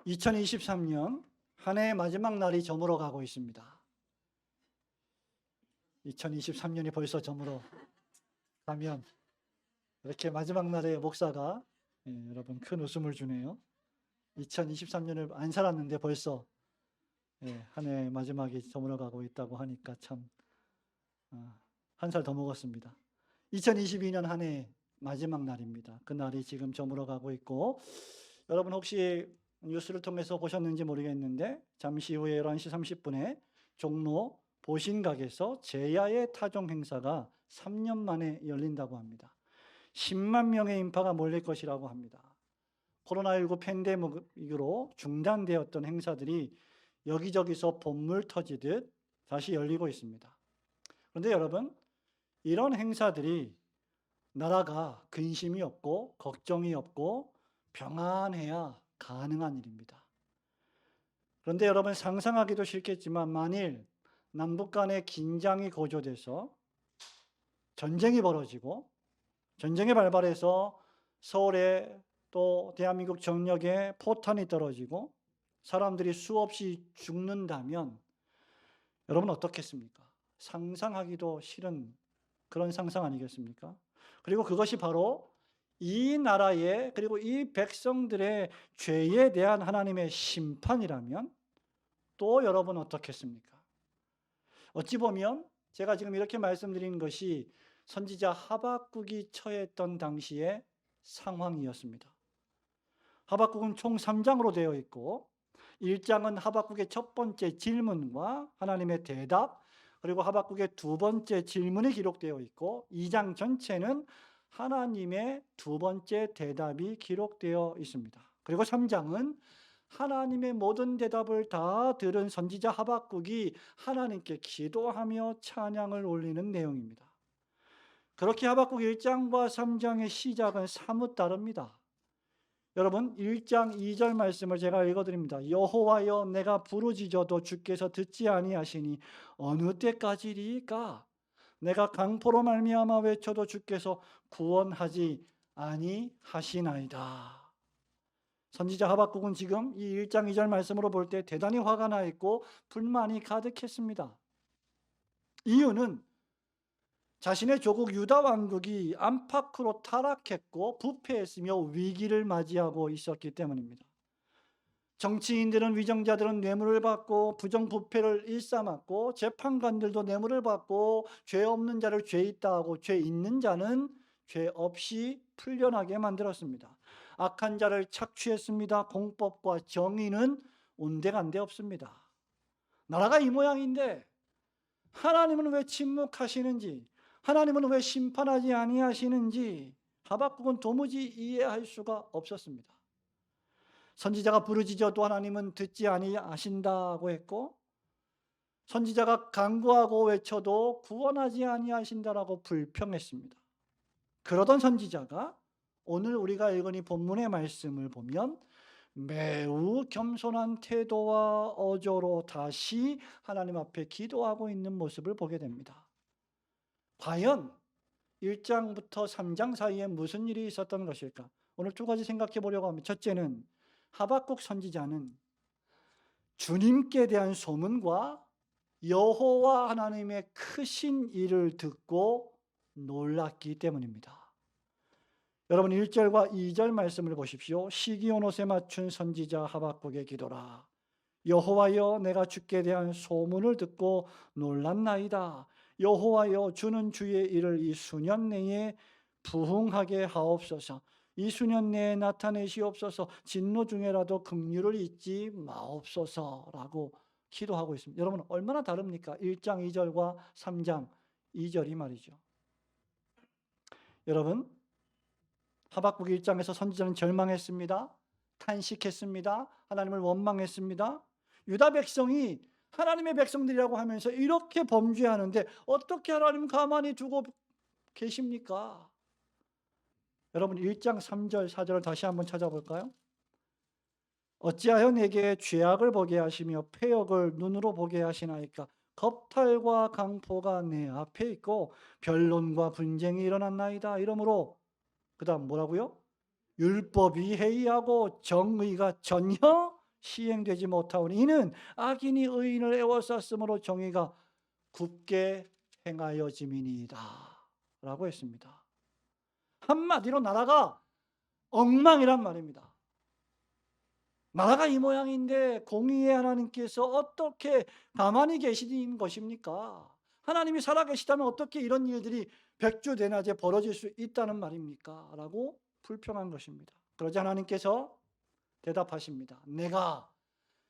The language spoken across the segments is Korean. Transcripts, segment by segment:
2023년 한 해의 마지막 날이 저물어 가고 있습니다. 2023년이 벌써 저물어 가면 이렇게 마지막 날에 목사가 여러분 큰 웃음을 주네요. 2023년을 안 살았는데 벌써 한 해 마지막이 저물어 가고 있다고 하니까 참 한 살 더 먹었습니다. 2022년 한 해 마지막 날입니다. 그 날이 지금 저물어 가고 있고, 여러분 혹시 뉴스를 통해서 보셨는지 모르겠는데 잠시 후에 11시 30분에 종로 보신각에서 제야의 타종 행사가 3년 만에 열린다고 합니다. 10만 명의 인파가 몰릴 것이라고 합니다. 코로나19 팬데믹으로 중단되었던 행사들이 여기저기서 본물 터지듯 다시 열리고 있습니다. 그런데 여러분, 이런 행사들이 나라가 근심이 없고 걱정이 없고 평안해야 가능한 일입니다. 그런데 여러분, 상상하기도 싫겠지만 만일 남북 간의 긴장이 고조돼서 전쟁이 벌어지고 전쟁이 발발해서 서울에 또 대한민국 전역에 포탄이 떨어지고 사람들이 수없이 죽는다면 여러분 어떻겠습니까? 상상하기도 싫은 그런 상상 아니겠습니까? 그리고 그것이 바로 이 나라의, 그리고 이 백성들의 죄에 대한 하나님의 심판이라면 또 여러분 어떻겠습니까? 어찌 보면 제가 지금 이렇게 말씀드린 것이 선지자 하박국이 처했던 당시의 상황이었습니다. 하박국은 총 3장으로 되어 있고 1장은 하박국의 첫 번째 질문과 하나님의 대답, 그리고 하박국의 두 번째 질문이 기록되어 있고 2장 전체는 하나님의 두 번째 대답이 기록되어 있습니다. 그리고 3장은 하나님의 모든 대답을 다 들은 선지자 하박국이 하나님께 기도하며 찬양을 올리는 내용입니다. 그렇게 하박국 1장과 3장의 시작은 사뭇 다릅니다. 여러분, 1장 2절 말씀을 제가 읽어드립니다. 여호와여, 내가 부르짖어도 주께서 듣지 아니하시니 어느 때까지리까? 내가 강포로 말미암아 외쳐도 주께서 구원하지 아니하시나이다. 선지자 하박국은 지금 이 1장 2절 말씀으로 볼 때 대단히 화가 나 있고 불만이 가득했습니다. 이유는 자신의 조국 유다 왕국이 안팎으로 타락했고 부패했으며 위기를 맞이하고 있었기 때문입니다. 정치인들은, 위정자들은 뇌물을 받고 부정부패를 일삼았고, 재판관들도 뇌물을 받고 죄 없는 자를 죄 있다 하고 죄 있는 자는 죄 없이 풀려나게 만들었습니다. 악한 자를 착취했습니다. 공법과 정의는 온데간데 없습니다. 나라가 이 모양인데 하나님은 왜 침묵하시는지, 하나님은 왜 심판하지 아니하시는지 하박국은 도무지 이해할 수가 없었습니다. 선지자가 부르짖어도 하나님은 듣지 아니하신다고 했고, 선지자가 간구하고 외쳐도 구원하지 아니하신다라고 불평했습니다. 그러던 선지자가 오늘 우리가 읽은 이 본문의 말씀을 보면 매우 겸손한 태도와 어조로 다시 하나님 앞에 기도하고 있는 모습을 보게 됩니다. 과연 1장부터 3장 사이에 무슨 일이 있었던 것일까? 오늘 두 가지 생각해 보려고 합니다. 첫째는 하박국 선지자는 주님께 대한 소문과 여호와 하나님의 크신 일을 듣고 놀랐기 때문입니다. 여러분 1절과 2절 말씀을 보십시오. 시기온 옷에 맞춘 선지자 하박국의 기도라. 여호와여, 내가 주께 대한 소문을 듣고 놀랐나이다. 여호와여, 주는 주의 일을 이 수년 내에 부흥하게 하옵소서. 이 수년 내에 나타내시옵소서. 진노 중에라도 긍휼을 잊지 마옵소서라고 기도하고 있습니다. 여러분 얼마나 다릅니까? 1장 2절과 3장 2절이 말이죠. 여러분, 하박국 1장에서 선지자는 절망했습니다. 탄식했습니다. 하나님을 원망했습니다. 유다 백성이 하나님의 백성들이라고 하면서 이렇게 범죄하는데 어떻게 하나님 가만히 두고 계십니까? 여러분 1장 3절 4절을 다시 한번 찾아볼까요? 어찌하여 내게 죄악을 보게 하시며 패역을 눈으로 보게 하시나이까? 겁탈과 강포가 내 앞에 있고 변론과 분쟁이 일어났나이다. 이러므로 그 다음 뭐라고요? 율법이 해이하고 정의가 전혀 시행되지 못하오니 이는 악인이 의인을 애워쌌으므로 정의가 굽게 행하여짐이니이다 라고 했습니다. 한마디로 나라가 엉망이란 말입니다. 나라가 이 모양인데 공의의 하나님께서 어떻게 가만히 계시는 것입니까? 하나님이 살아계시다면 어떻게 이런 일들이 백주대낮에 벌어질 수 있다는 말입니까? 라고 불평한 것입니다. 그러자 하나님께서 대답하십니다. 내가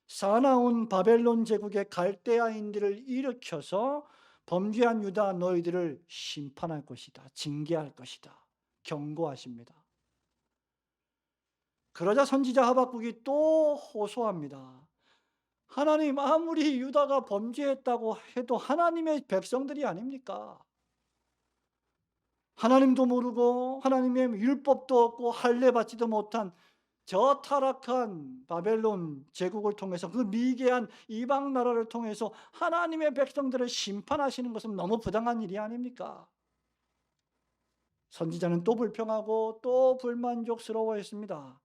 사나운 바벨론 제국의 갈대아인들을 일으켜서 범죄한 유다 너희들을 심판할 것이다. 징계할 것이다. 경고하십니다. 그러자 선지자 하박국이 또 호소합니다. 하나님, 아무리 유다가 범죄했다고 해도 하나님의 백성들이 아닙니까? 하나님도 모르고 하나님의 율법도 없고 할례 받지도 못한 저 타락한 바벨론 제국을 통해서 그 미개한 이방 나라를 통해서 하나님의 백성들을 심판하시는 것은 너무 부당한 일이 아닙니까? 선지자는 또 불평하고 또 불만족스러워했습니다.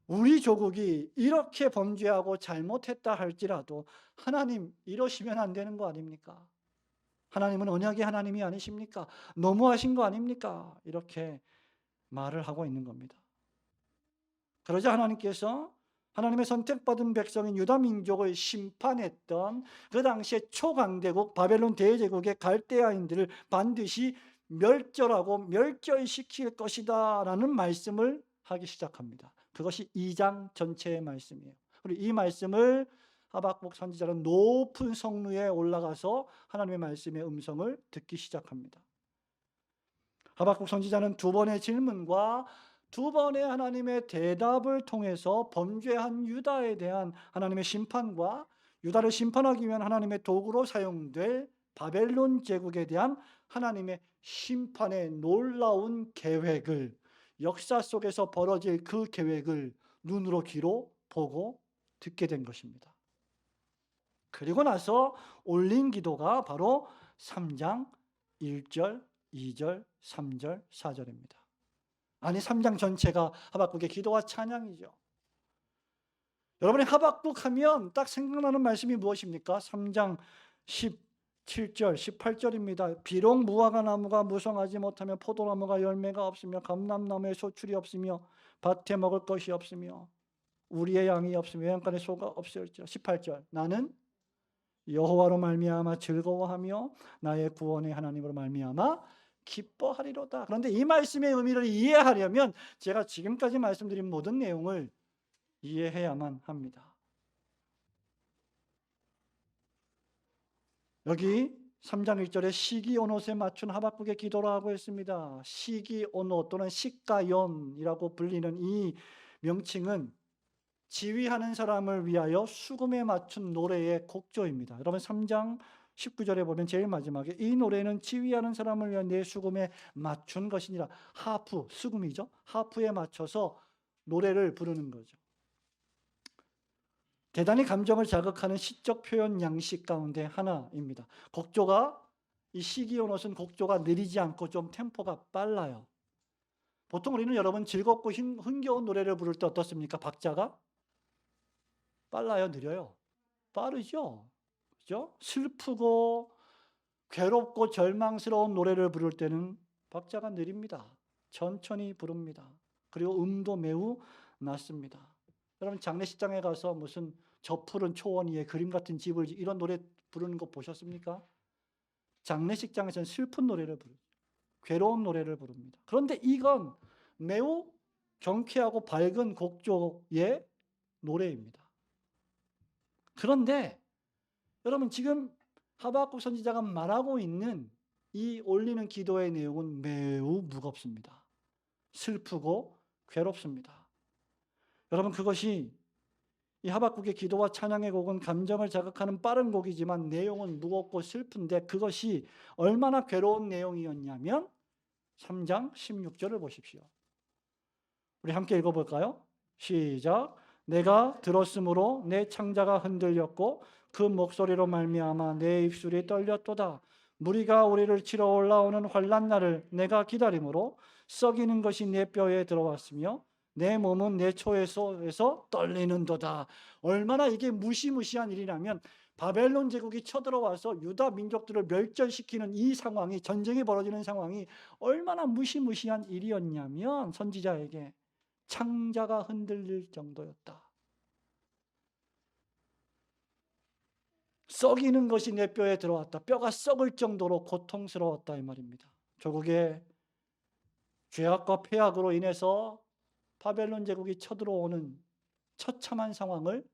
우리 조국이 이렇게 범죄하고 잘못했다 할지라도 하나님 이러시면 안 되는 거 아닙니까? 하나님은 언약의 하나님이 아니십니까? 너무하신 거 아닙니까? 이렇게 말을 하고 있는 겁니다. 그러자 하나님께서 하나님의 선택받은 백성인 유다 민족을 심판했던 그 당시에 초강대국 바벨론 대제국의 갈대아인들을 반드시 멸절하고 멸절시킬 것이다 라는 말씀을 하기 시작합니다. 그것이 2장 전체의 말씀이에요. 그리고 이 말씀을 하박국 선지자는 높은 성루에 올라가서 하나님의 말씀의 음성을 듣기 시작합니다. 하박국 선지자는 두 번의 질문과 두 번의 하나님의 대답을 통해서 범죄한 유다에 대한 하나님의 심판과 유다를 심판하기 위한 하나님의 도구로 사용될 바벨론 제국에 대한 하나님의 심판의 놀라운 계획을, 역사 속에서 벌어질 그 계획을 눈으로 귀로 보고 듣게 된 것입니다. 그리고 나서 올린 기도가 바로 3장 1절, 2절, 3절, 4절입니다. 아니 3장 전체가 하박국의 기도와 찬양이죠. 여러분이 하박국 하면 딱 생각나는 말씀이 무엇입니까? 3장 17절, 18절입니다. 비록 무화과 나무가 무성하지 못하며 포도나무가 열매가 없으며 감람나무에 소출이 없으며 밭에 먹을 것이 없으며 우리의 양이 없으며 외양간에 소가 없을지라. 18절 나는 여호와로 말미암아 즐거워하며 나의 구원의 하나님으로 말미암아 기뻐하리로다. 그런데 이 말씀의 의미를 이해하려면 제가 지금까지 말씀드린 모든 내용을 이해해야만 합니다. 여기 3장 1절에 시기오노스에 맞춘 하박국의 기도라고 했습니다. 시기오노 또는 시가연이라고 불리는 이 명칭은 지휘하는 사람을 위하여 수금에 맞춘 노래의 곡조입니다. 여러분 3장 19절에 보면 제일 마지막에 이 노래는 지휘하는 사람을 위한 내 수금에 맞춘 것이니라. 하프, 수금이죠. 하프에 맞춰서 노래를 부르는 거죠. 대단히 감정을 자극하는 시적 표현 양식 가운데 하나입니다. 곡조가 이 시기오노스는 곡조가 느리지 않고 좀 템포가 빨라요. 보통 우리는 여러분 즐겁고 흥겨운 노래를 부를 때 어떻습니까? 박자가 빨라요, 느려요? 빠르죠. 그죠? 슬프고 괴롭고 절망스러운 노래를 부를 때는 박자가 느립니다. 천천히 부릅니다. 그리고 음도 매우 낮습니다. 여러분 장례식장에 가서 무슨 저 푸른 초원 위에 그림 같은 집을 이런 노래 부르는 거 보셨습니까? 장례식장에서는 슬픈 노래를 부르죠. 괴로운 노래를 부릅니다. 그런데 이건 매우 경쾌하고 밝은 곡조의 노래입니다. 그런데 여러분 지금 하박국 선지자가 말하고 있는 이 올리는 기도의 내용은 매우 무겁습니다. 슬프고 괴롭습니다. 여러분 그것이 이 하박국의 기도와 찬양의 곡은 감정을 자극하는 빠른 곡이지만 내용은 무겁고 슬픈데 그것이 얼마나 괴로운 내용이었냐면 3장 16절을 보십시오. 우리 함께 읽어볼까요? 시작. 내가 들었으므로 내 창자가 흔들렸고 그 목소리로 말미암아 내 입술이 떨렸도다. 무리가 우리를 치러 올라오는 환난 날을 내가 기다림으로 썩이는 것이 내 뼈에 들어왔으며 내 몸은 내 초에서 떨리는도다. 얼마나 이게 무시무시한 일이냐면 바벨론 제국이 쳐들어와서 유다 민족들을 멸절시키는 이 상황이, 전쟁이 벌어지는 상황이 얼마나 무시무시한 일이었냐면 선지자에게 창자가 흔들릴 정도였다. 썩이는 것이 내 뼈에 들어왔다. 뼈가 썩을 정도로 고통스러웠다 이 말입니다. 조국의 죄악과 폐악으로 인해서 바벨론 제국이 쳐들어오는 처참한 상황을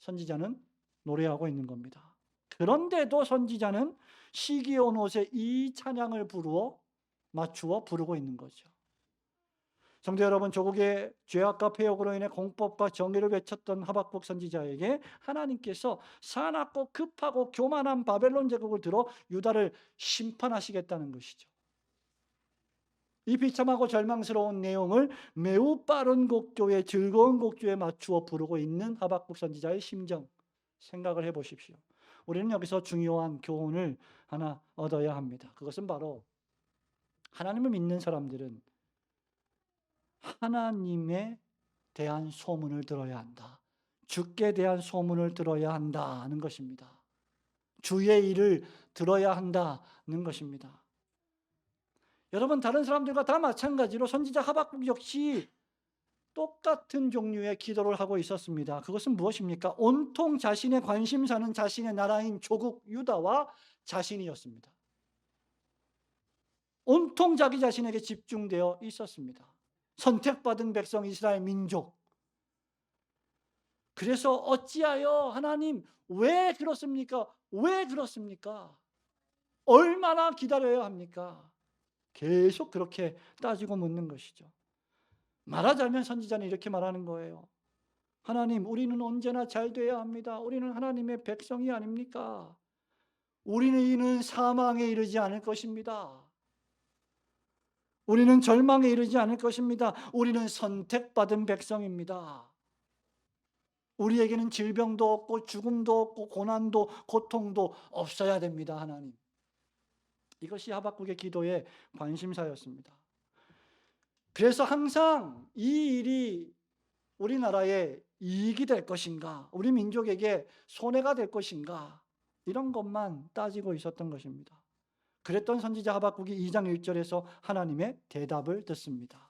선지자는 노래하고 있는 겁니다. 그런데도 선지자는 시기온 옷에 이 찬양을 맞추어 부르고 있는 거죠. 성도 여러분, 조국의 죄악과 폐역으로 인해 공법과 정의를 외쳤던 하박국 선지자에게 하나님께서 사납고 급하고 교만한 바벨론 제국을 들어 유다를 심판하시겠다는 것이죠. 이 비참하고 절망스러운 내용을 매우 빠른 곡조에, 즐거운 곡조에 맞추어 부르고 있는 하박국 선지자의 심정, 생각을 해보십시오. 우리는 여기서 중요한 교훈을 하나 얻어야 합니다. 그것은 바로 하나님을 믿는 사람들은 하나님에 대한 소문을 들어야 한다. 주께 대한 소문을 들어야 한다는 것입니다. 주의 일을 들어야 한다는 것입니다. 여러분, 다른 사람들과 다 마찬가지로 선지자 하박국 역시 똑같은 종류의 기도를 하고 있었습니다. 그것은 무엇입니까? 온통 자신의 관심사는 자신의 나라인 조국 유다와 자신이었습니다. 온통 자기 자신에게 집중되어 있었습니다. 선택받은 백성 이스라엘 민족. 그래서 어찌하여 하나님 왜 그렇습니까? 왜 그렇습니까? 얼마나 기다려야 합니까? 계속 그렇게 따지고 묻는 것이죠. 말하자면 선지자는 이렇게 말하는 거예요. 하나님, 우리는 언제나 잘 돼야 합니다. 우리는 하나님의 백성이 아닙니까? 우리는 사망에 이르지 않을 것입니다. 우리는 절망에 이르지 않을 것입니다. 우리는 선택받은 백성입니다. 우리에게는 질병도 없고 죽음도 없고 고난도 고통도 없어야 됩니다. 하나님. 이것이 하박국의 기도의 관심사였습니다. 그래서 항상 이 일이 우리나라에 이익이 될 것인가, 우리 민족에게 손해가 될 것인가, 이런 것만 따지고 있었던 것입니다. 그랬던 선지자 하박국이 2장 1절에서 하나님의 대답을 듣습니다.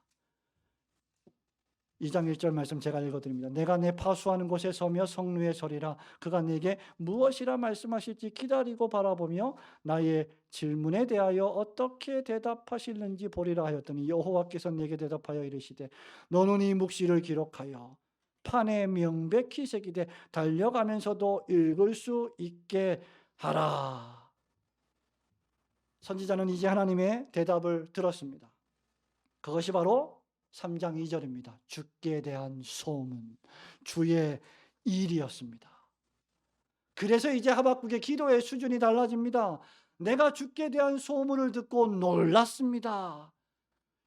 2장 1절 말씀 제가 읽어드립니다. 내가 내 파수하는 곳에 서며 성루에 서리라. 그가 내게 무엇이라 말씀하실지 기다리고 바라보며 나의 질문에 대하여 어떻게 대답하실는지 보리라 하였더니 여호와께서 내게 대답하여 이르시되 너는 이 묵시를 기록하여 판에 명백히 새기되 달려가면서도 읽을 수 있게 하라. 선지자는 이제 하나님의 대답을 들었습니다. 그것이 바로 3장 2절입니다. 주께 대한 소문, 주의 일이었습니다. 그래서 이제 하박국의 기도의 수준이 달라집니다. 내가 주께 대한 소문을 듣고 놀랐습니다.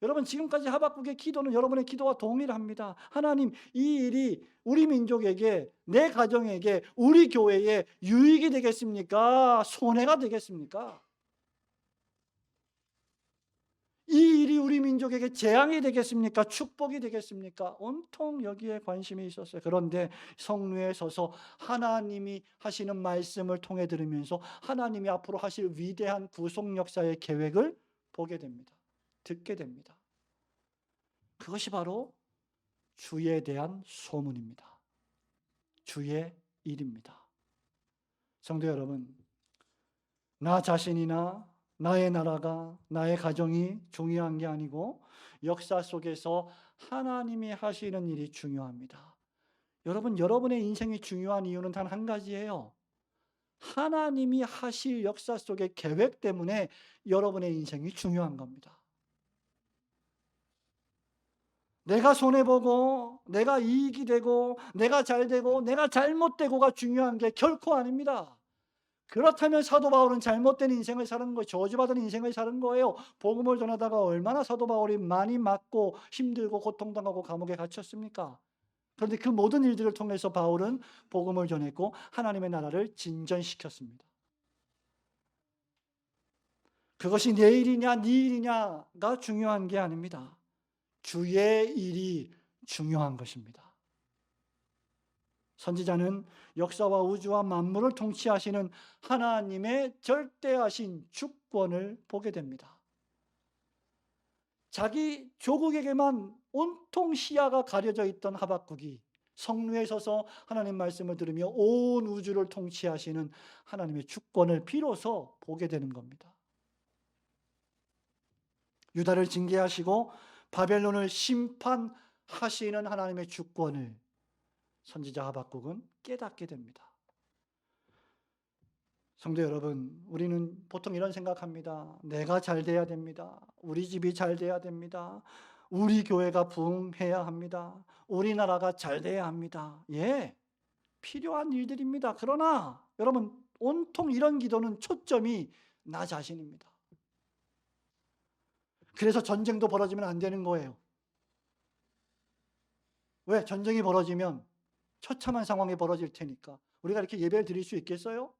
여러분, 지금까지 하박국의 기도는 여러분의 기도와 동일합니다. 하나님, 이 일이 우리 민족에게, 내 가정에게, 우리 교회에 유익이 되겠습니까? 손해가 되겠습니까? 이 일이 우리 민족에게 재앙이 되겠습니까? 축복이 되겠습니까? 온통 여기에 관심이 있었어요. 그런데 성루에 서서 하나님이 하시는 말씀을 통해 들으면서 하나님이 앞으로 하실 위대한 구속 역사의 계획을 보게 됩니다. 듣게 됩니다. 그것이 바로 주에 대한 소문입니다. 주의 일입니다. 성도 여러분, 나 자신이나 나의 나라가, 나의 가정이 중요한 게 아니고 역사 속에서 하나님이 하시는 일이 중요합니다. 여러분, 여러분의 인생이 중요한 이유는 단 한 가지예요. 하나님이 하실 역사 속의 계획 때문에 여러분의 인생이 중요한 겁니다. 내가 손해보고, 내가 이익이 되고, 내가 잘되고, 내가 잘못되고가 중요한 게 결코 아닙니다. 그렇다면 사도 바울은 잘못된 인생을 사는 거예요. 저주받은 인생을 사는 거예요. 복음을 전하다가 얼마나 사도 바울이 많이 맞고 힘들고 고통당하고 감옥에 갇혔습니까? 그런데 그 모든 일들을 통해서 바울은 복음을 전했고 하나님의 나라를 진전시켰습니다. 그것이 내 일이냐 네 일이냐가 중요한 게 아닙니다. 주의 일이 중요한 것입니다. 선지자는 역사와 우주와 만물을 통치하시는 하나님의 절대하신 주권을 보게 됩니다. 자기 조국에게만 온통 시야가 가려져 있던 하박국이 성루에 서서 하나님 말씀을 들으며 온 우주를 통치하시는 하나님의 주권을 비로소 보게 되는 겁니다. 유다를 징계하시고 바벨론을 심판하시는 하나님의 주권을 선지자 하박국은 깨닫게 됩니다. 성도 여러분, 우리는 보통 이런 생각합니다. 내가 잘 돼야 됩니다. 우리 집이 잘 돼야 됩니다. 우리 교회가 부흥해야 합니다. 우리나라가 잘 돼야 합니다. 예, 필요한 일들입니다. 그러나 여러분, 온통 이런 기도는 초점이 나 자신입니다. 그래서 전쟁도 벌어지면 안 되는 거예요. 왜? 전쟁이 벌어지면 처참한 상황이 벌어질 테니까. 우리가 이렇게 예배를 드릴 수 있겠어요?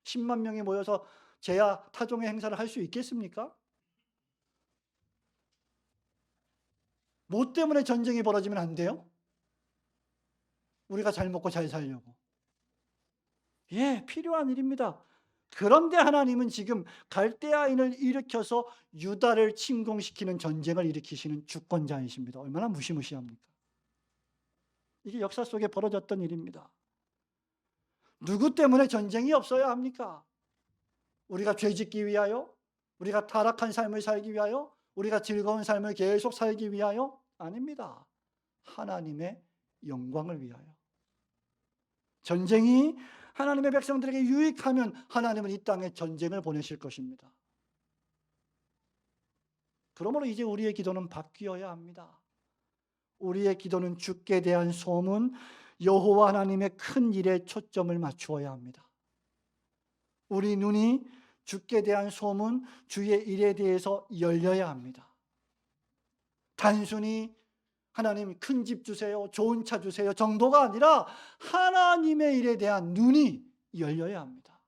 10만 명이 모여서 제야 타종의 행사를 할 수 있겠습니까? 뭐 때문에 전쟁이 벌어지면 안 돼요? 우리가 잘 먹고 잘 살려고. 예, 필요한 일입니다. 그런데 하나님은 지금 갈대아인을 일으켜서 유다를 침공시키는 전쟁을 일으키시는 주권자이십니다. 얼마나 무시무시합니까? 이게 역사 속에 벌어졌던 일입니다. 누구 때문에 전쟁이 없어야 합니까? 우리가 죄짓기 위하여? 우리가 타락한 삶을 살기 위하여? 우리가 즐거운 삶을 계속 살기 위하여? 아닙니다. 하나님의 영광을 위하여. 전쟁이 하나님의 백성들에게 유익하면 하나님은 이 땅에 전쟁을 보내실 것입니다. 그러므로 이제 우리의 기도는 바뀌어야 합니다. 우리의 기도는 주께 대한 소문, 여호와 하나님의 큰 일에 초점을 맞추어야 합니다. 우리 눈이 주께 대한 소문, 주의 일에 대해서 열려야 합니다. 단순히 하나님 큰 집 주세요, 좋은 차 주세요 정도가 아니라 하나님의 일에 대한 눈이 열려야 합니다.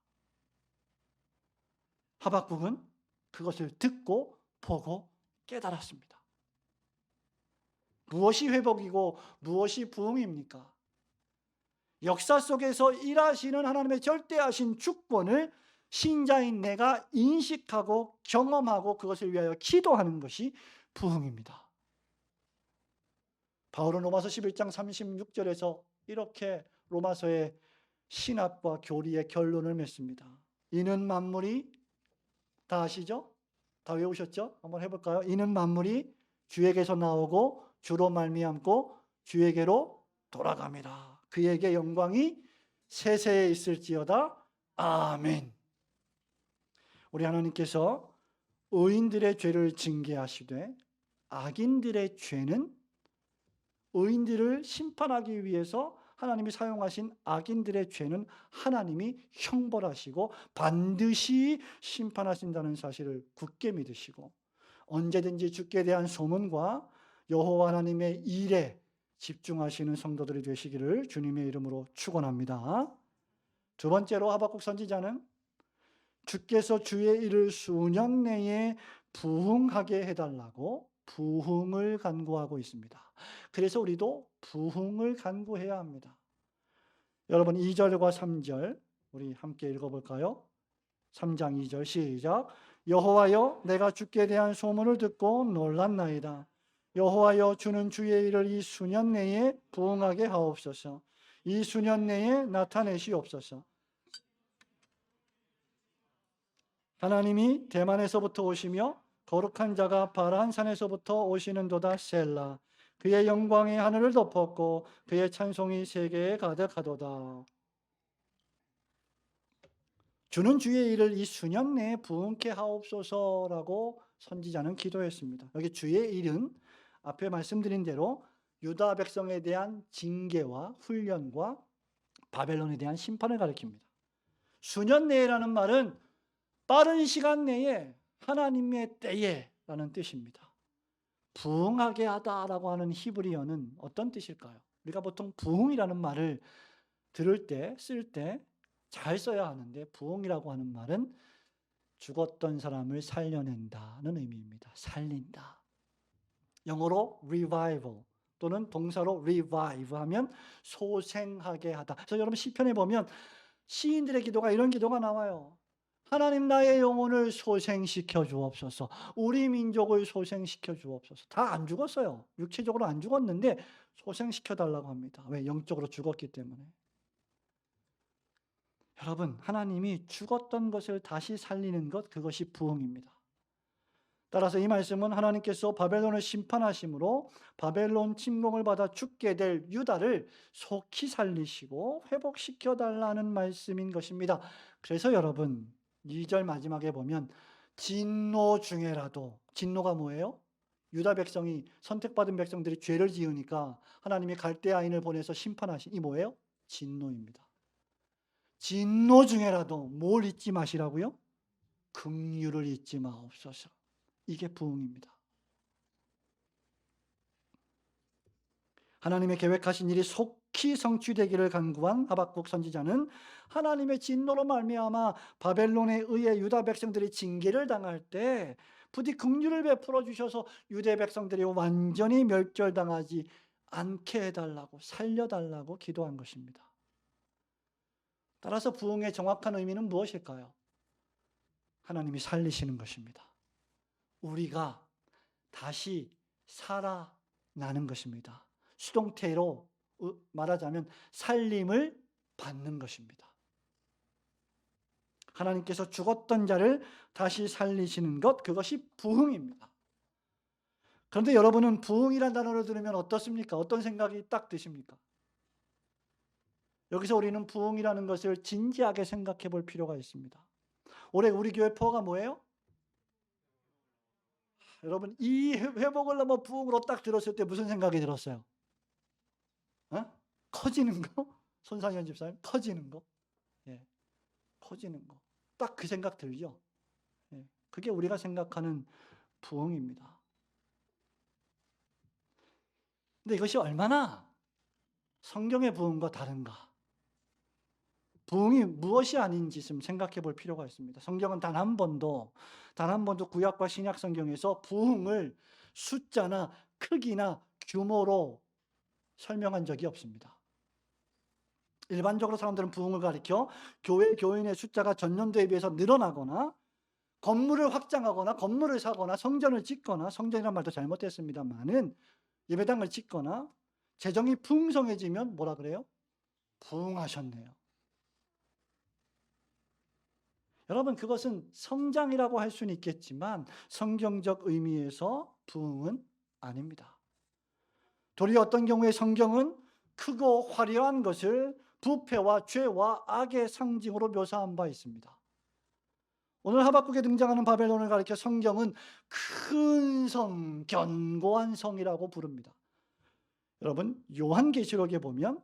하박국은 그것을 듣고 보고 깨달았습니다. 무엇이 회복이고 무엇이 부흥입니까? 역사 속에서 일하시는 하나님의 절대하신 주권을 신자인 내가 인식하고 경험하고 그것을 위하여 기도하는 것이 부흥입니다. 바울은 로마서 11장 36절에서 이렇게 로마서의 신학과 교리의 결론을 맺습니다. 이는 만물이, 다 아시죠? 다 외우셨죠? 한번 해볼까요? 이는 만물이 주에게서 나오고 주로 말미암고 주에게로 돌아갑니다. 그에게 영광이 세세에 있을지어다. 아멘. 우리 하나님께서 의인들의 죄를 징계하시되 악인들의 죄는 의인들을 심판하기 위해서 하나님이 사용하신 악인들의 죄는 하나님이 형벌하시고 반드시 심판하신다는 사실을 굳게 믿으시고 언제든지 주께 대한 소문과 여호와 하나님의 일에 집중하시는 성도들이 되시기를 주님의 이름으로 축원합니다. 두 번째로 하박국 선지자는 주께서 주의 일을 수년 내에 부흥하게 해달라고 부흥을 간구하고 있습니다. 그래서 우리도 부흥을 간구해야 합니다. 여러분 2절과 3절 우리 함께 읽어볼까요? 3장 2절 시작. 여호와여 내가 주께 대한 소문을 듣고 놀랐나이다. 여호와여 주는 주의 일을 이 수년 내에 부흥하게 하옵소서. 이 수년 내에 나타내시옵소서. 하나님이 대만에서부터 오시며 거룩한 자가 바란 산에서부터 오시는도다. 셀라. 그의 영광이 하늘을 덮었고 그의 찬송이 세계에 가득하도다. 주는 주의 일을 이 수년 내에 부흥케 하옵소서라고 선지자는 기도했습니다. 여기 주의 일은 앞에 말씀드린 대로 유다 백성에 대한 징계와 훈련과 바벨론에 대한 심판을 가리킵니다. 수년 내라는 말은 빠른 시간 내에 하나님의 때에라는 뜻입니다. 부흥하게 하다라고 하는 히브리어는 어떤 뜻일까요? 우리가 보통 부흥이라는 말을 들을 때, 쓸 때 잘 써야 하는데 부흥이라고 하는 말은 죽었던 사람을 살려낸다는 의미입니다. 살린다. 영어로 revival, 또는 동사로 revive 하면 소생하게 하다. 그래서 여러분 시편에 보면 시인들의 기도가 이런 기도가 나와요. 하나님 나의 영혼을 소생시켜 주옵소서. 우리 민족을 소생시켜 주옵소서. 다 안 죽었어요. 육체적으로 안 죽었는데 소생시켜 달라고 합니다. 왜? 영적으로 죽었기 때문에. 여러분, 하나님이 죽었던 것을 다시 살리는 것, 그것이 부흥입니다. 따라서 이 말씀은 하나님께서 바벨론을 심판하심으로 바벨론 침공을 받아 죽게 될 유다를 속히 살리시고 회복시켜 달라는 말씀인 것입니다. 그래서 여러분 2절 마지막에 보면 진노 중에라도, 진노가 뭐예요? 유다 백성이, 선택받은 백성들이 죄를 지으니까 하나님이 갈대아인을 보내서 심판하신, 이 뭐예요? 진노입니다. 진노 중에라도 뭘 잊지 마시라고요? 긍휼을 잊지 마옵소서. 이게 부흥입니다. 하나님의 계획하신 일이 속히 성취되기를 간구한 하박국 선지자는 하나님의 진노로 말미암아 바벨론에 의해 유다 백성들이 징계를 당할 때 부디 긍휼을 베풀어 주셔서 유대 백성들이 완전히 멸절당하지 않게 해달라고, 살려달라고 기도한 것입니다. 따라서 부흥의 정확한 의미는 무엇일까요? 하나님이 살리시는 것입니다. 우리가 다시 살아나는 것입니다. 수동태로 말하자면 살림을 받는 것입니다. 하나님께서 죽었던 자를 다시 살리시는 것, 그것이 부흥입니다. 그런데 여러분은 부흥이라는 단어를 들으면 어떻습니까? 어떤 생각이 딱 드십니까? 여기서 우리는 부흥이라는 것을 진지하게 생각해 볼 필요가 있습니다. 올해 우리 교회 포가 뭐예요? 여러분, 이 회복을 넘어 부흥으로 딱 들었을 때 무슨 생각이 들었어요? 커지는 거? 손상현 집사님, 커지는 거? 예, 커지는 거. 딱 그 생각 들죠? 예, 그게 우리가 생각하는 부흥입니다. 근데 이것이 얼마나 성경의 부흥과 다른가? 부흥이 무엇이 아닌지 좀 생각해 볼 필요가 있습니다. 성경은 단 한 번도 구약과 신약 성경에서 부흥을 숫자나 크기나 규모로 설명한 적이 없습니다. 일반적으로 사람들은 부흥을 가리켜 교인의 숫자가 전년도에 비해서 늘어나거나 건물을 확장하거나 건물을 사거나 성전을 짓거나, 성전이란 말도 잘못됐습니다만은 예배당을 짓거나 재정이 풍성해지면 뭐라 그래요? 부흥하셨네요. 여러분, 그것은 성장이라고 할 수는 있겠지만 성경적 의미에서 부흥은 아닙니다. 도리어 어떤 경우에 성경은 크고 화려한 것을 부패와 죄와 악의 상징으로 묘사한 바 있습니다. 오늘 하박국에 등장하는 바벨론을 가리켜 성경은 큰 성, 견고한 성이라고 부릅니다. 여러분, 요한계시록에 보면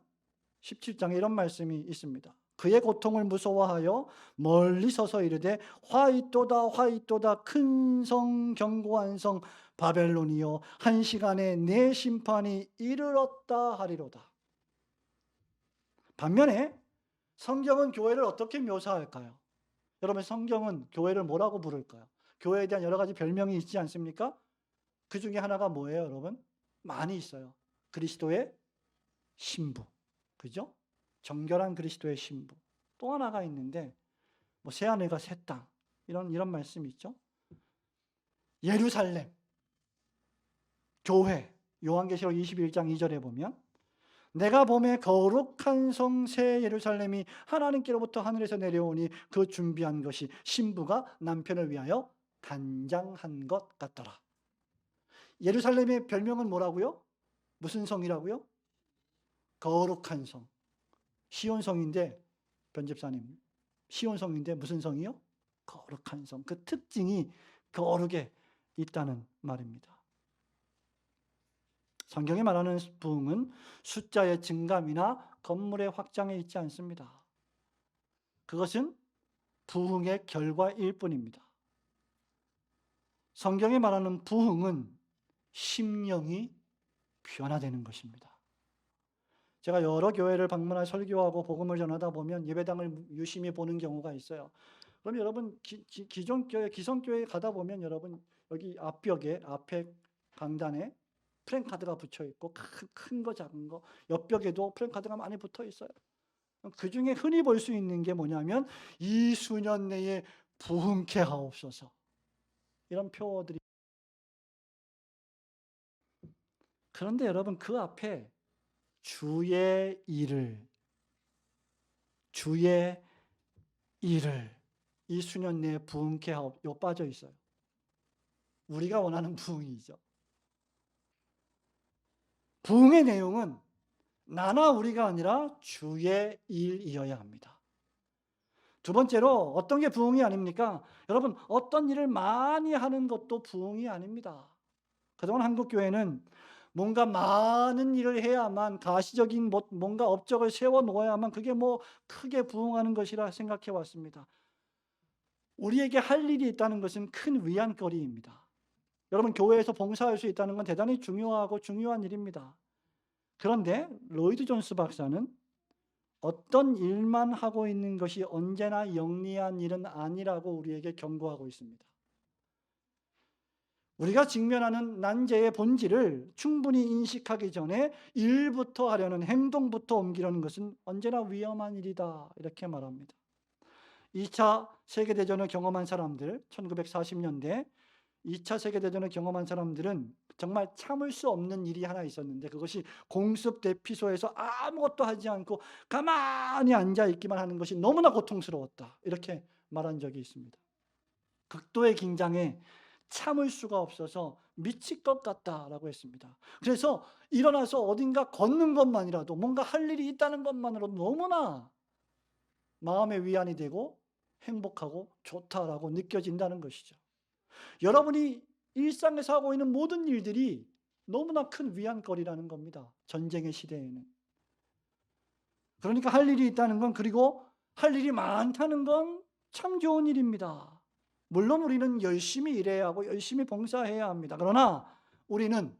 17장에 이런 말씀이 있습니다. 그의 고통을 무서워하여 멀리 서서 이르되 화이또다 화이또다 큰 성 견고한 성 바벨론이여 한 시간에 내 심판이 이르렀다 하리로다. 반면에 성경은 교회를 어떻게 묘사할까요? 여러분, 성경은 교회를 뭐라고 부를까요? 교회에 대한 여러 가지 별명이 있지 않습니까? 그 중에 하나가 뭐예요, 여러분? 많이 있어요. 그리스도의 신부. 그죠? 정결한 그리스도의 신부. 또 하나가 있는데 뭐 새하늘과 새 땅 이런 말씀이 있죠. 예루살렘, 교회. 요한계시록 21장 2절에 보면 내가 보매 거룩한 성 새 예루살렘이 하나님께로부터 하늘에서 내려오니 그 준비한 것이 신부가 남편을 위하여 단장한 것 같더라. 예루살렘의 별명은 뭐라고요? 무슨 성이라고요? 거룩한 성. 시온성인데, 변집사님, 시온성인데 무슨 성이요? 거룩한 성. 그 특징이 거룩에 있다는 말입니다. 성경이 말하는 부흥은 숫자의 증감이나 건물의 확장에 있지 않습니다. 그것은 부흥의 결과일 뿐입니다. 성경이 말하는 부흥은 심령이 변화되는 것입니다. 제가 여러 교회를 방문해 설교하고 복음을 전하다 보면 예배당을 유심히 보는 경우가 있어요. 그럼 여러분, 기존 교회, 기성교회에 가다 보면 여러분, 여기 앞벽에, 앞에 강단에 프랭카드가 붙여 있고 큰 거 작은 거 옆벽에도 프랭카드가 많이 붙어 있어요. 그중에 흔히 볼 수 있는 게 뭐냐면 이 수년 내에 부흥케 하옵소서. 이런 표어들이. 그런데 여러분 그 앞에 주의 일을 이 수년 내에 부흥케 하옵 빠져 있어요. 우리가 원하는 부흥이죠. 부흥의 내용은 나나 우리가 아니라 주의 일이어야 합니다. 두 번째로 어떤 게 부흥이 아닙니까? 여러분 어떤 일을 많이 하는 것도 부흥이 아닙니다. 그동안 한국 교회는 뭔가 많은 일을 해야만 가시적인 뭔가 업적을 세워 놓아야만 그게 뭐 크게 부흥하는 것이라 생각해 왔습니다. 우리에게 할 일이 있다는 것은 큰 위안거리입니다. 여러분 교회에서 봉사할 수 있다는 건 대단히 중요하고 중요한 일입니다. 그런데 로이드 존스 박사는 어떤 일만 하고 있는 것이 언제나 영리한 일은 아니라고 우리에게 경고하고 있습니다. 우리가 직면하는 난제의 본질을 충분히 인식하기 전에 일부터 하려는 행동부터 옮기려는 것은 언제나 위험한 일이다. 이렇게 말합니다. 2차 세계대전을 경험한 사람들, 1940년대 2차 세계대전을 경험한 사람들은 정말 참을 수 없는 일이 하나 있었는데 그것이 공습 대피소에서 아무것도 하지 않고 가만히 앉아 있기만 하는 것이 너무나 고통스러웠다. 이렇게 말한 적이 있습니다. 극도의 긴장에 참을 수가 없어서 미칠 것 같다라고 했습니다. 그래서 일어나서 어딘가 걷는 것만이라도 뭔가 할 일이 있다는 것만으로도 너무나 마음의 위안이 되고 행복하고 좋다라고 느껴진다는 것이죠. 여러분이 일상에서 하고 있는 모든 일들이 너무나 큰 위안거리라는 겁니다. 전쟁의 시대에는. 그러니까 할 일이 있다는 건 그리고 할 일이 많다는 건 참 좋은 일입니다. 물론 우리는 열심히 일해야 하고 열심히 봉사해야 합니다. 그러나 우리는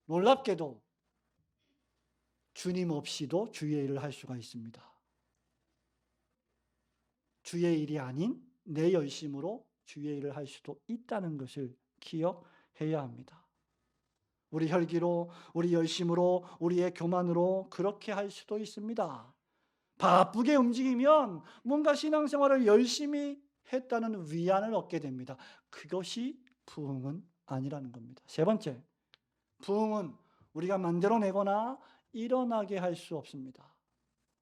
놀랍게도 주님 없이도 주의 일을 할 수가 있습니다. 주의 일이 아닌 내 열심으로 주의 일을 할 수도 있다는 것을 기억해야 합니다. 우리 혈기로, 우리 열심으로, 우리의 교만으로 그렇게 할 수도 있습니다. 바쁘게 움직이면 뭔가 신앙생활을 열심히 했다는 위안을 얻게 됩니다. 그것이 부흥은 아니라는 겁니다. 세 번째, 부흥은 우리가 만들어내거나 일어나게 할 수 없습니다.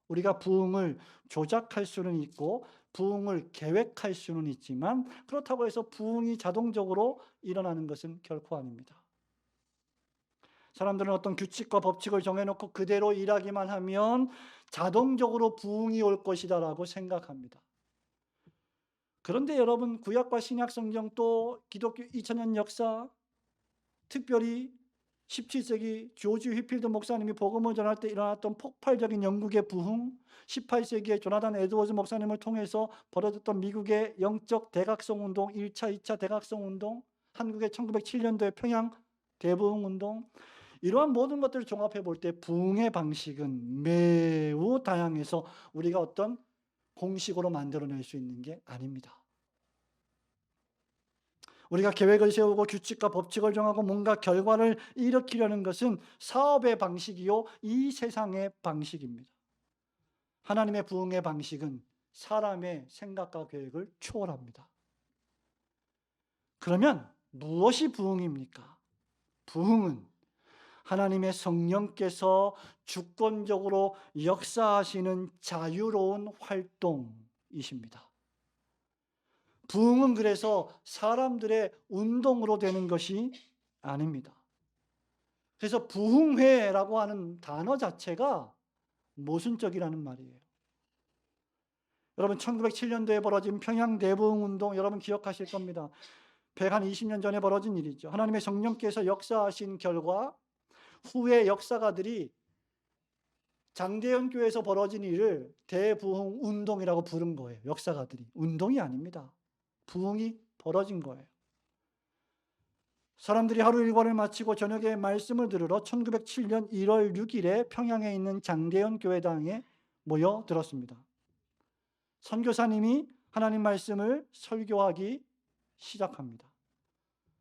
우리가 부흥을 조작할 수는 있고 부흥을 계획할 수는 있지만 그렇다고 해서 부흥이 자동적으로 일어나는 것은 결코 아닙니다. 사람들은 어떤 규칙과 법칙을 정해놓고 그대로 일하기만 하면 자동적으로 부흥이 올 것이다라고 생각합니다. 그런데 여러분 구약과 신약 성경 또 기독교 2000년 역사, 특별히 17세기 조지 휘필드 목사님이 복음을 전할 때 일어났던 폭발적인 영국의 부흥, 18세기의 조나단 에드워즈 목사님을 통해서 벌어졌던 미국의 영적 대각성 운동, 1차, 2차 대각성 운동, 한국의 1907년도의 평양 대부흥 운동, 이러한 모든 것들을 종합해 볼 때 부흥의 방식은 매우 다양해서 우리가 어떤 공식으로 만들어낼 수 있는 게 아닙니다. 우리가 계획을 세우고 규칙과 법칙을 정하고 뭔가 결과를 일으키려는 것은 사업의 방식이요, 이 세상의 방식입니다. 하나님의 부흥의 방식은 사람의 생각과 계획을 초월합니다. 그러면 무엇이 부흥입니까? 부흥은 하나님의 성령께서 주권적으로 역사하시는 자유로운 활동이십니다. 부흥은 그래서 사람들의 운동으로 되는 것이 아닙니다. 그래서 부흥회라고 하는 단어 자체가 모순적이라는 말이에요. 여러분 1907년도에 벌어진 평양 대부흥 운동 여러분 기억하실 겁니다. 120년 전에 벌어진 일이죠. 하나님의 성령께서 역사하신 결과 후에 역사가들이 장대현 교회에서 벌어진 일을 대부흥 운동이라고 부른 거예요. 역사가들이. 운동이 아닙니다. 부흥이 벌어진 거예요. 사람들이 하루 일과를 마치고 저녁에 말씀을 들으러 1907년 1월 6일에 평양에 있는 장대현 교회당에 모여들었습니다. 선교사님이 하나님 말씀을 설교하기 시작합니다.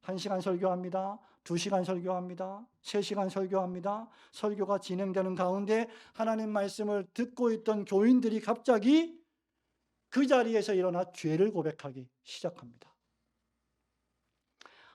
1시간 설교합니다. 2시간 설교합니다. 3시간 설교합니다. 설교가 진행되는 가운데 하나님 말씀을 듣고 있던 교인들이 갑자기 그 자리에서 일어나 죄를 고백하기 시작합니다.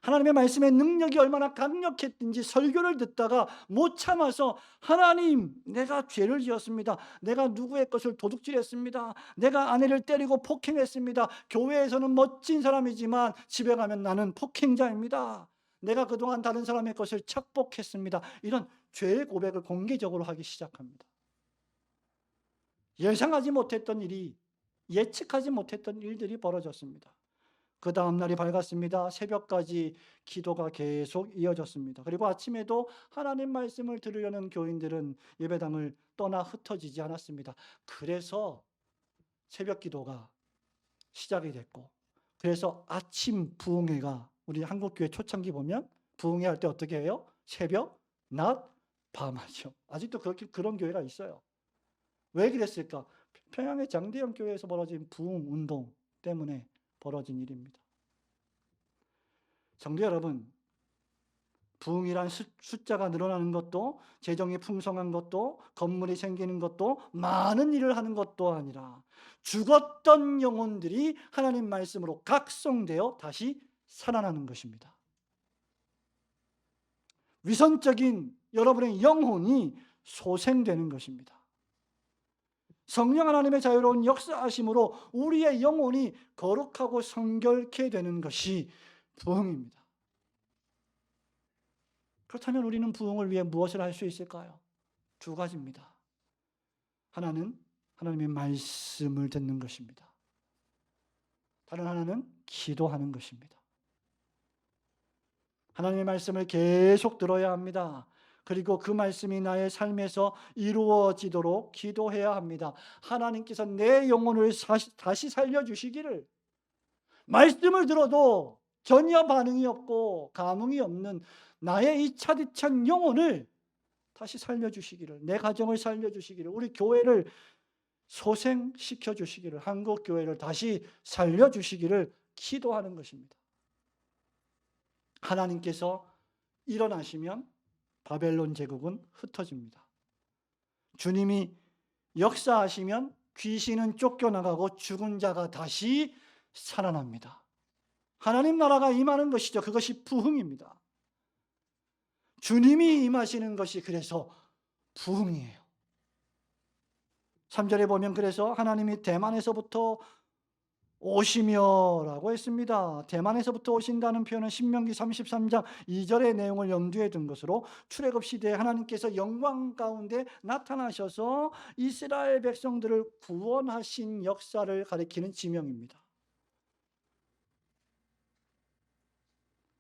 하나님의 말씀의 능력이 얼마나 강력했든지 설교를 듣다가 못 참아서 하나님, 내가 죄를 지었습니다. 내가 누구의 것을 도둑질했습니다. 내가 아내를 때리고 폭행했습니다. 교회에서는 멋진 사람이지만 집에 가면 나는 폭행자입니다. 내가 그동안 다른 사람의 것을 착복했습니다. 이런 죄의 고백을 공개적으로 하기 시작합니다. 예상하지 못했던 일이, 예측하지 못했던 일들이 벌어졌습니다. 그 다음 날이 밝았습니다. 새벽까지 기도가 계속 이어졌습니다. 그리고 아침에도 하나님 말씀을 들으려는 교인들은 예배당을 떠나 흩어지지 않았습니다. 그래서 새벽 기도가 시작이 됐고, 그래서 아침 부흥회가, 우리 한국교회 초창기 보면 부흥회 할 때 어떻게 해요? 새벽, 낮, 밤 하죠. 아직도 그런 교회가 있어요. 왜 그랬을까? 평양의 장대영 교회에서 벌어진 부흥 운동 때문에 벌어진 일입니다. 성도 여러분, 부흥이란 숫자가 늘어나는 것도, 재정이 풍성한 것도, 건물이 생기는 것도, 많은 일을 하는 것도 아니라 죽었던 영혼들이 하나님 말씀으로 각성되어 다시 살아나는 것입니다. 위선적인 여러분의 영혼이 소생되는 것입니다. 성령 하나님의 자유로운 역사하심으로 우리의 영혼이 거룩하고 성결케 되는 것이 부흥입니다. 그렇다면 우리는 부흥을 위해 무엇을 할 수 있을까요? 2가지입니다. 하나는 하나님의 말씀을 듣는 것입니다. 다른 하나는 기도하는 것입니다. 하나님의 말씀을 계속 들어야 합니다. 그리고 그 말씀이 나의 삶에서 이루어지도록 기도해야 합니다. 하나님께서 내 영혼을 다시 살려주시기를, 말씀을 들어도 전혀 반응이 없고 감흥이 없는 나의 이 차디찬 영혼을 다시 살려주시기를, 내 가정을 살려주시기를, 우리 교회를 소생시켜 주시기를, 한국교회를 다시 살려주시기를 기도하는 것입니다. 하나님께서 일어나시면 바벨론 제국은 흩어집니다. 주님이 역사하시면 귀신은 쫓겨나가고 죽은 자가 다시 살아납니다. 하나님 나라가 임하는 것이죠. 그것이 부흥입니다. 주님이 임하시는 것이 그래서 부흥이에요. 3절에 보면 그래서 하나님이 대만에서부터 오시며라고 했습니다. 대만에서부터 오신다는 표현은 신명기 33장 2절의 내용을 염두에 둔 것으로 출애굽 시대에 하나님께서 영광 가운데 나타나셔서 이스라엘 백성들을 구원하신 역사를 가리키는 지명입니다.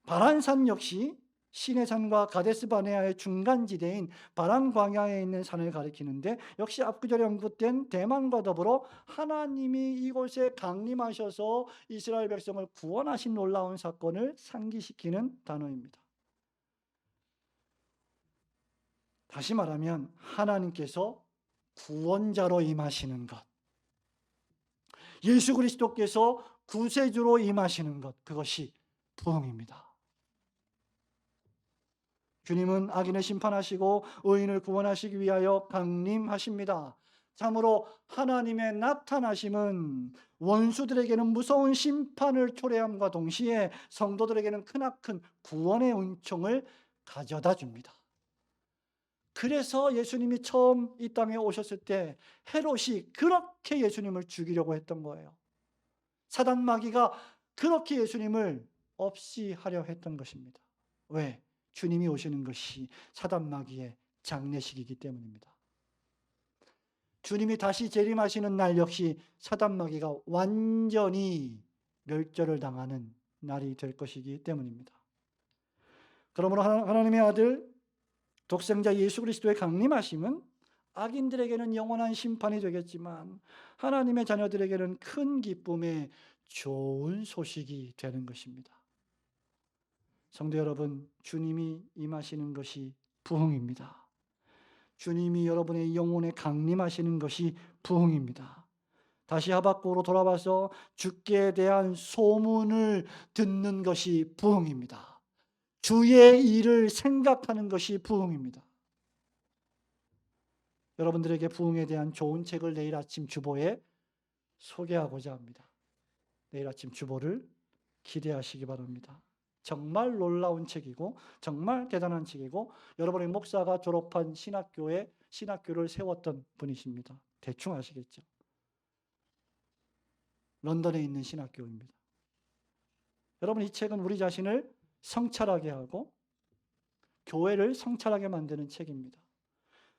바란산 역시 시내산과 가데스바네아의 중간지대인 바란 광야에 있는 산을 가리키는데, 역시 앞구절에 언급된 대만과 더불어 하나님이 이곳에 강림하셔서 이스라엘 백성을 구원하신 놀라운 사건을 상기시키는 단어입니다. 다시 말하면 하나님께서 구원자로 임하시는 것, 예수 그리스도께서 구세주로 임하시는 것, 그것이 부흥입니다. 주님은 악인을 심판하시고 의인을 구원하시기 위하여 강림하십니다. 참으로 하나님의 나타나심은 원수들에게는 무서운 심판을 초래함과 동시에 성도들에게는 크나큰 구원의 은총을 가져다 줍니다. 그래서 예수님이 처음 이 땅에 오셨을 때 헤롯이 그렇게 예수님을 죽이려고 했던 거예요. 사단 마귀가 그렇게 예수님을 없이 하려 했던 것입니다. 왜? 주님이 오시는 것이 사단 마귀의 장례식이기 때문입니다. 주님이 다시 재림하시는 날 역시 사단 마귀가 완전히 멸절을 당하는 날이 될 것이기 때문입니다. 그러므로 하나님의 아들 독생자 예수 그리스도의 강림하심은 악인들에게는 영원한 심판이 되겠지만 하나님의 자녀들에게는 큰 기쁨의 좋은 소식이 되는 것입니다. 성도 여러분, 주님이 임하시는 것이 부흥입니다. 주님이 여러분의 영혼에 강림하시는 것이 부흥입니다. 다시 하박국으로 돌아와서 주께 대한 소문을 듣는 것이 부흥입니다. 주의 일을 생각하는 것이 부흥입니다. 여러분들에게 부흥에 대한 좋은 책을 내일 아침 주보에 소개하고자 합니다. 내일 아침 주보를 기대하시기 바랍니다. 정말 놀라운 책이고 정말 대단한 책이고 여러분의 목사가 졸업한 신학교를 세웠던 분이십니다. 대충 아시겠죠? 런던에 있는 신학교입니다. 여러분, 이 책은 우리 자신을 성찰하게 하고 교회를 성찰하게 만드는 책입니다.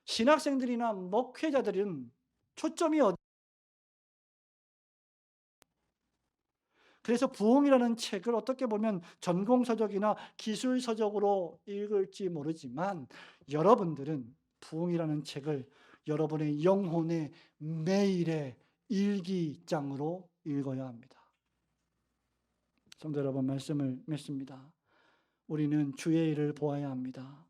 신학생들이나 목회자들은 초점이 그래서 부흥이라는 책을 어떻게 보면 전공서적이나 기술서적으로 읽을지 모르지만 여러분들은 부흥이라는 책을 여러분의 영혼의 매일의 일기장으로 읽어야 합니다. 성도 여러분, 말씀을 맺습니다. 우리는 주의 일을 보아야 합니다.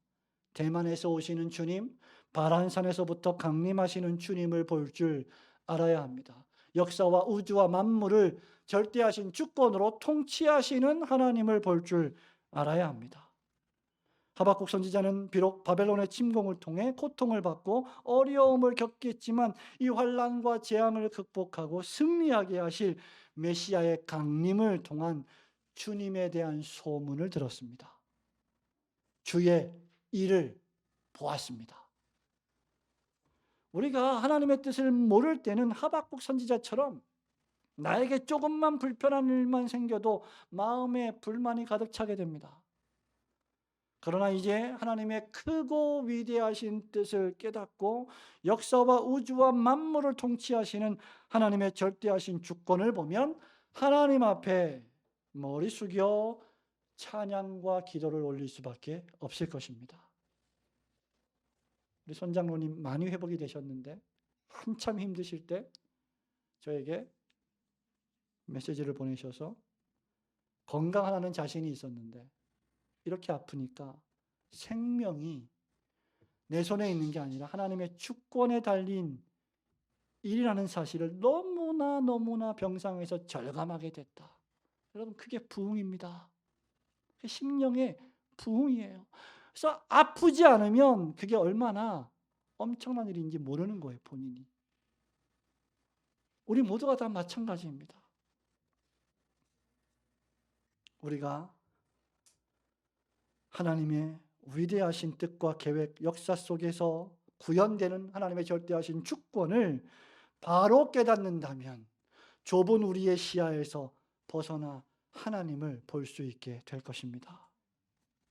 대만에서 오시는 주님, 바란산에서부터 강림하시는 주님을 볼 줄 알아야 합니다. 역사와 우주와 만물을 절대하신 주권으로 통치하시는 하나님을 볼 줄 알아야 합니다. 하박국 선지자는 비록 바벨론의 침공을 통해 고통을 받고 어려움을 겪겠지만 이 환난과 재앙을 극복하고 승리하게 하실 메시아의 강림을 통한 주님에 대한 소문을 들었습니다. 주의 일을 보았습니다. 우리가 하나님의 뜻을 모를 때는 하박국 선지자처럼 나에게 조금만 불편한 일만 생겨도 마음에 불만이 가득 차게 됩니다. 그러나 이제 하나님의 크고 위대하신 뜻을 깨닫고 역사와 우주와 만물을 통치하시는 하나님의 절대하신 주권을 보면 하나님 앞에 머리 숙여 찬양과 기도를 올릴 수밖에 없을 것입니다. 우리 손장로님 많이 회복이 되셨는데 한참 힘드실 때 저에게 메시지를 보내셔서 건강하다는 자신이 있었는데 이렇게 아프니까 생명이 내 손에 있는 게 아니라 하나님의 주권에 달린 일이라는 사실을 너무나 병상에서 절감하게 됐다. 여러분, 그게 부흥입니다. 그게 심령의 부흥이에요. 그래서 아프지 않으면 그게 얼마나 엄청난 일인지 모르는 거예요, 본인이. 우리 모두가 다 마찬가지입니다. 우리가 하나님의 위대하신 뜻과 계획, 역사 속에서 구현되는 하나님의 절대하신 주권을 바로 깨닫는다면 좁은 우리의 시야에서 벗어나 하나님을 볼 수 있게 될 것입니다.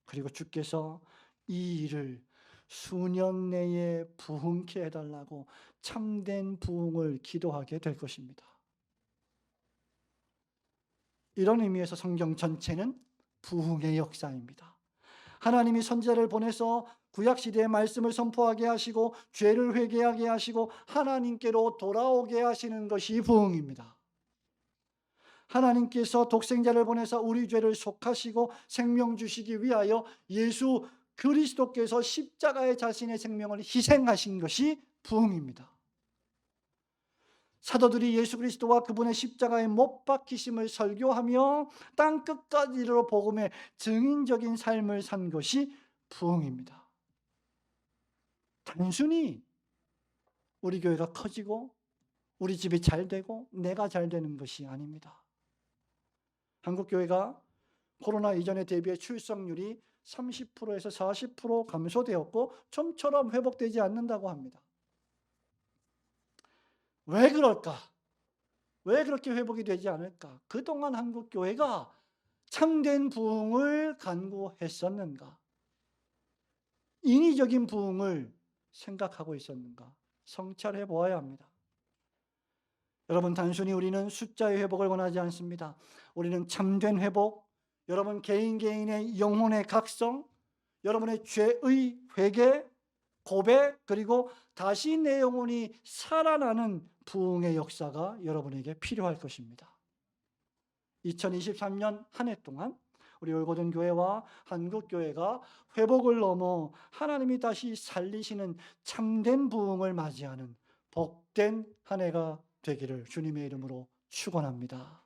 그리고 주께서 이 일을 수년 내에 부흥케 해달라고 참된 부흥을 기도하게 될 것입니다. 이런 의미에서 성경 전체는 부흥의 역사입니다. 하나님이 선지자를 보내서 구약시대의 말씀을 선포하게 하시고 죄를 회개하게 하시고 하나님께로 돌아오게 하시는 것이 부흥입니다. 하나님께서 독생자를 보내서 우리 죄를 속하시고 생명 주시기 위하여 예수 그리스도께서 십자가에 자신의 생명을 희생하신 것이 부흥입니다. 사도들이 예수 그리스도와 그분의 십자가에 못 박히심을 설교하며 땅 끝까지 이르러 복음의 증인적인 삶을 산 것이 부흥입니다. 단순히 우리 교회가 커지고 우리 집이 잘 되고 내가 잘 되는 것이 아닙니다. 한국 교회가 코로나 이전에 대비해 출석률이 30%에서 40% 감소되었고 좀처럼 회복되지 않는다고 합니다. 왜 그럴까? 왜 그렇게 회복이 되지 않을까? 그동안 한국 교회가 참된 부흥을 간구했었는가? 인위적인 부흥을 생각하고 있었는가? 성찰해 보아야 합니다. 여러분, 단순히 우리는 숫자의 회복을 원하지 않습니다. 우리는 참된 회복, 여러분 개인의 영혼의 각성, 여러분의 죄의 회개, 고백, 그리고 다시 내 영혼이 살아나는 부흥의 역사가 여러분에게 필요할 것입니다. 2023년 한 해 동안 우리 올고전 교회와 한국 교회가 회복을 넘어 하나님이 다시 살리시는 참된 부흥을 맞이하는 복된 한 해가 되기를 주님의 이름으로 축원합니다.